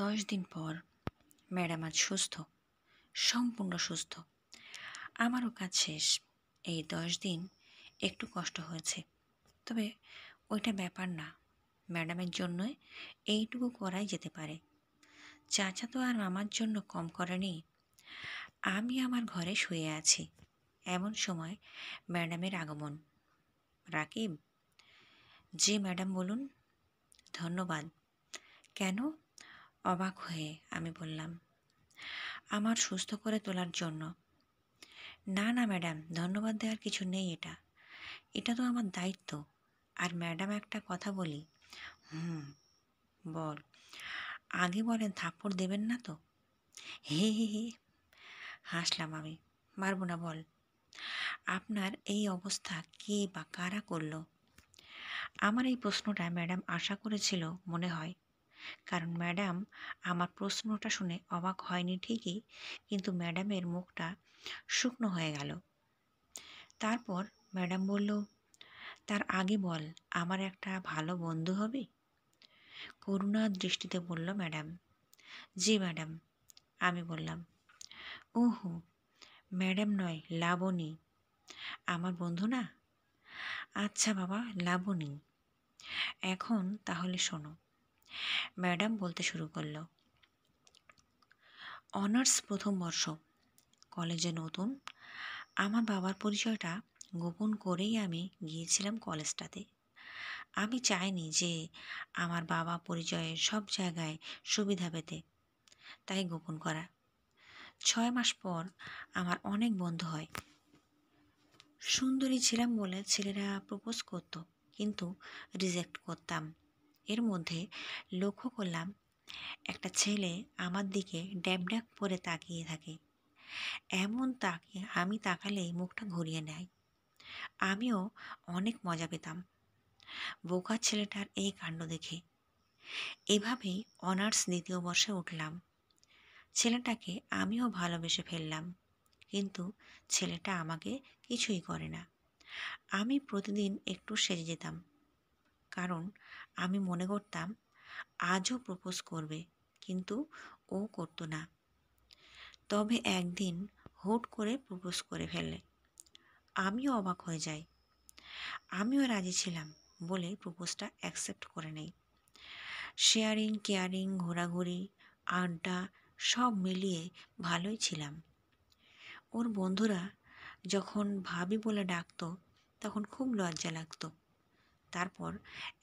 10 দিন পর ম্যাডাম আজ সুস্থ, সম্পূর্ণ সুস্থ। আমারও কাজ শেষ। এই 10 দিন একটু কষ্ট হয়েছে, তবে ওইটা ব্যাপার না। ম্যাডামের জন্যই এইটুকু করাই যেতে পারে। চাচা তো আর মামার জন্য কম করেনি। আমি আমার ঘরে শুয়ে আছি, এমন সময় ম্যাডামের আগমন। রাকিব? জি ম্যাডাম, বলুন। ধন্যবাদ। কেন? অবাক হয়ে আমি বললাম, আমার সুস্থ করে তোলার জন্য। না না ম্যাডাম, ধন্যবাদ দেওয়ার কিছু নেই। এটা তো আমার দায়িত্ব। আর ম্যাডাম, একটা কথা বলি। বল। আগে বলেন, থাপ্পড় দেবেন না তো? হে হে হে হাসলাম আমি। মারবো না, বল। আপনার এই অবস্থা কে বা কারা করলো? আমার এই প্রশ্নটা ম্যাডাম আশা করেছিল মনে হয়, কারণ ম্যাডাম আমার প্রশ্নটা শুনে অবাক হয়নি ঠিকই, কিন্তু ম্যাডামের মুখটা শুকনো হয়ে গেল। তারপর ম্যাডাম বলল, তার আগে বল, আমার একটা ভালো বন্ধু হবি? করুণার দৃষ্টিতে বলল ম্যাডাম। জি ম্যাডাম, আমি বললাম। ওহো, ম্যাডাম নয়, লাবণী আমার বন্ধু না? আচ্ছা বাবা, লাবণী। এখন তাহলে শোনো। ম্যাডাম বলতে শুরু করলো, অনার্স প্রথম বর্ষ, কলেজে নতুন। আমার বাবার পরিচয়টা গোপন করেই আমি গিয়েছিলাম কলেজটাতে। আমি চাইনি যে আমার বাবা পরিচয়ের সব জায়গায় সুবিধা পেতে, তাই গোপন করা। 6 মাস পর আমার অনেক বন্ধু হয়। সুন্দরী ছিলাম বলে ছেলেরা প্রপোজ করত, কিন্তু রিজেক্ট করতাম। এর মধ্যে লক্ষ্য করলাম একটা ছেলে আমার দিকে ড্যাবড্যাব করে তাকিয়ে থাকে। এমন আমি তাকালেই মুখটা ঘুরিয়ে নেয়। আমিও অনেক মজা পেতাম বোকা ছেলেটার এই কাণ্ড দেখে। এভাবেই অনার্স দ্বিতীয় বর্ষে উঠলাম। ছেলেটাকে আমিও ভালোবেসে ফেললাম, কিন্তু ছেলেটা আমাকে কিছুই করে না। আমি প্রতিদিন একটু সেজে যেতাম, কারণ আমি মনে করতাম আজও প্রপোজ করবে, কিন্তু ও করতো না। তবে একদিন হুট করে প্রপোজ করে ফেলে। আমিও অবাক হয়ে যাই। আমিও রাজি ছিলাম বলে প্রপোজটা অ্যাকসেপ্ট করে নেই। শেয়ারিং, কেয়ারিং, ঘোরাঘুরি, আড্ডা সব মিলিয়ে ভালোই ছিলাম। ওর বন্ধুরা যখন ভাবি বলে ডাকতো, তখন খুব লজ্জা লাগতো। তারপর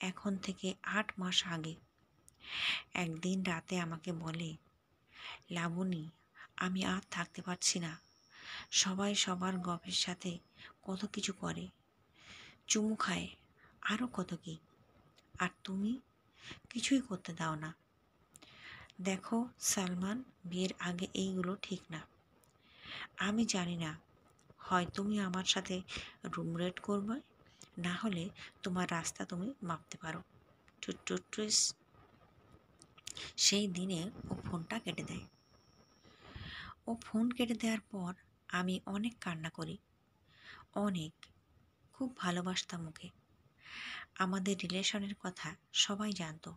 এখন থেকে 8 মাস আগে একদিন রাতে আমাকে বলে, লাবণী, আমি আর থাকতে পারছি না। সবাই সবার গপের সাথে কত কিছু করে, চুমু খায়, আরও কত কি। আর তুমি কিছুই করতে দাও না। দেখো সালমান, বিয়ের আগে এইগুলো ঠিক না। আমি জানি না, হয় তুমি আমার সাথে রুম রেট করবে, না হলে তোমার রাস্তা তুমি মাপতে পারো। টুটুস। সেই দিনে ও ফোনটা কেটে দেয়। ও ফোন কেটে দেওয়ার পর আমি অনেক কান্না করি। অনেক, খুব ভালোবাসতাম ওকে। আমাদের রিলেশনের কথা সবাই জানতো।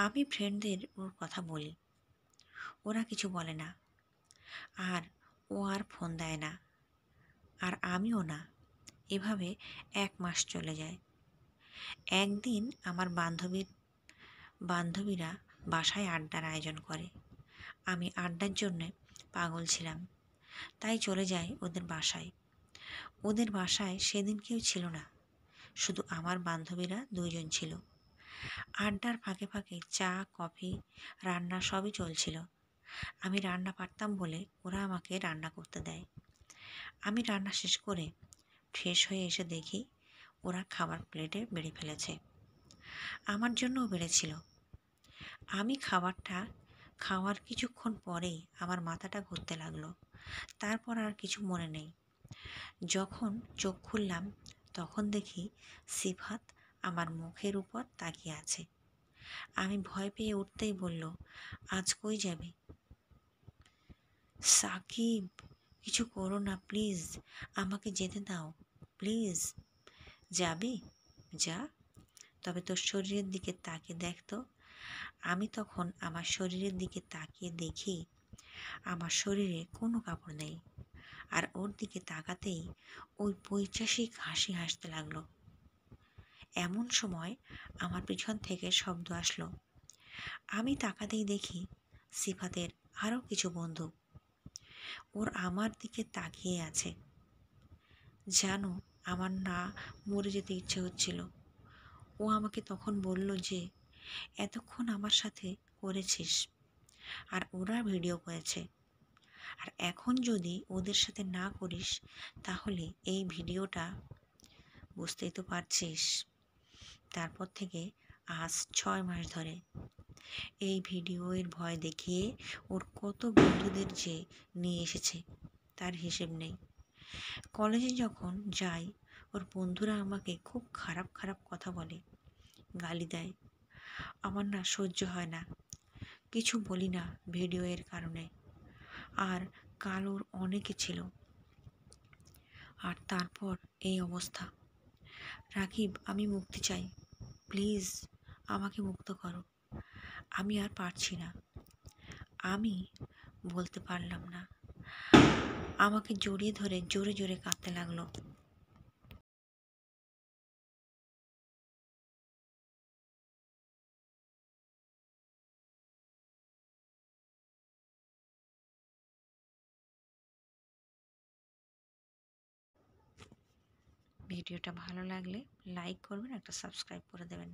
আমি ফ্রেন্ডদের ওর কথা বলি, ওরা কিছু বলে না। আর ও আর ফোন দেয় না, আর আমিও না। এভাবে 1 মাস চলে যায়। একদিন আমার বান্ধবীরা বাসায় আড্ডার আয়োজন করে। আমি আড্ডার জন্যে পাগল ছিলাম, তাই চলে যাই ওদের বাসায়। ওদের বাসায় সেদিন কেউ ছিল না, শুধু আমার বান্ধবীরা 2 জন ছিল। আড্ডার ফাঁকে ফাঁকে চা, কফি, রান্না সবই চলছিল। আমি রান্না পারতাম বলে ওরা আমাকে রান্না করতে দেয়। আমি রান্না শেষ করে ফ্রেশ হয়ে এসে দেখি ওরা খাবার প্লেটে বেড়ে ফেলেছে। আমার জন্যও বেড়েছিল। আমি খাওয়ার কিছুক্ষণ পরেই আমার মাথাটা ঘুরতে লাগলো। তারপর আর কিছু মনে নেই। যখন চোখ খুললাম, তখন দেখি সিফাত আমার মুখের উপর তাকিয়ে আছে। আমি ভয় পেয়ে উঠতেই বলল, আজ কই যাবি? সাকিব, কিছু করো না প্লিজ, আমাকে যেতে দাও প্লিজ। যাবি? যা, তবে তোর শরীরের দিকে তাকিয়ে দেখ তো, আমি তখন আমার শরীরের দিকে তাকিয়ে দেখি আমার শরীরে কোনো কাপড় নেই। আর ওর দিকে তাকাতেই ওই পৈশাচিক হাসি হাসতে লাগলো। এমন সময় আমার পিছন থেকে শব্দ আসলো। আমি তাকাতেই দেখি সিফাতের আরও কিছু বন্ধু। ওর আমার দিকে তাকিয়ে আছে। জানো, আমার না মরে যেতে ইচ্ছে হচ্ছিল। ও আমাকে তখন বলল যে এতক্ষণ আমার সাথে করেছিস, আর ওরা ভিডিও করেছে, আর এখন যদি ওদের সাথে না করিস তাহলে এই ভিডিওটা, বুঝতেই তো পারছিস। তারপর থেকে আজ 6 মাস ধরে এই ভিডিওর ভয় দেখিয়ে ওর কত বন্ধুদের যে নিয়ে এসেছে তার হিসেব নেই। কলেজে যখন যাই ওর বন্ধুরা আমাকে খুব খারাপ খারাপ কথা বলে, গালি দেয়। আমার না সহ্য হয় না, কিছু বলি না ভিডিওর কারণে। আর কাল ওর অনেকে ছিল, আর তারপর এই অবস্থা। রাকিব, আমি মুক্তি চাই, প্লিজ আমাকে মুক্ত করো। আমি আর পারছি না। আমি বলতে পারলাম না। আমাকে জড়িয়ে ধরে জোরে জোরে কাঁদতে লাগলো। ভিডিওটা ভালো লাগলে লাইক করবেন, একটা সাবস্ক্রাইব করে দেবেন।